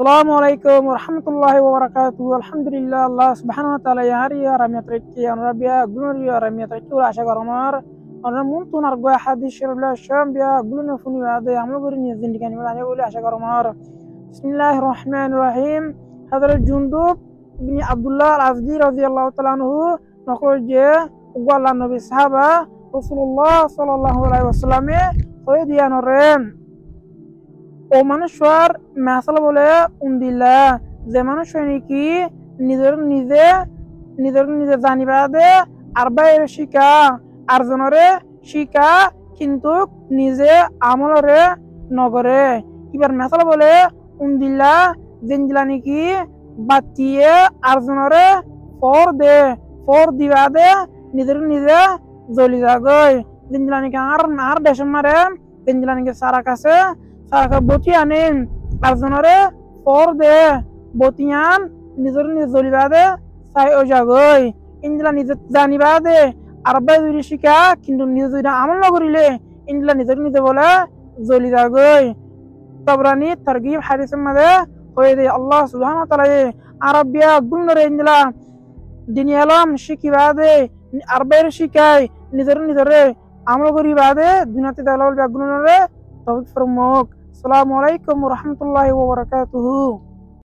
Assalamualaikum warahmatullahi wabarakatuh. Alhamdulillah Allah subhanahu wa ta'ala yari ya ramya trekki ya rabia gunur ya ramya trekki ula asha garamar ona muntu nargo hadis shirla shambia guluna funi wade amlo gurini zindikani wala ula asha garamar. Bismillahirrahmanirrahim. Hadra Jundub bin Abdullah al-Azdi radhiyallahu ta'ala anhu naqol je ugwala nabi sahaba Rasulullah sallallahu alaihi wasallam koydiyanore ও মানুষের মাসালা বলে উন্দিল্লা যে মানুষ নাকি নিজের নিজে জানিবা দে আর বাইরে শিকা আর জনরে শিকা কিন্তু নিজে আমলরে নগরে এবার মাসালা বলে উন্দিল্লা জেনজিলা নাকি বাতিয়ে আর জনরে ফর দিবা দে নিজে জ্বলি যাগই জেনজিলা নাকি আর দেশের মারে জেনজিলা নাকি সারা কাছে সারা বতি আনেন আর জনরে ফর দে বতিয়ান নিজের জ্বলিবা দে চাই ও যাগই ইন্দিলা নিজে জানিবা দে আর বাইরে শিকা কিন্তু নিজে আমল নগরিলে ইন্দিলা নিজে বলে জ্বলি যাগই তবরানি তারগিব হাদিসের মধ্যে হয়ে দে আল্লাহ সুবহানাহু ওয়া তাআলা আরবিয়া গুণরে ইন্দিলা দিনী আলম শিখিবা দে আর বাইরে শিকায় নিজরে আমল করিবা দে দুনিয়াতে দালাল গুণরে তৌফিক ফরমুক। Assalamualaikum warahmatullahi wabarakatuh.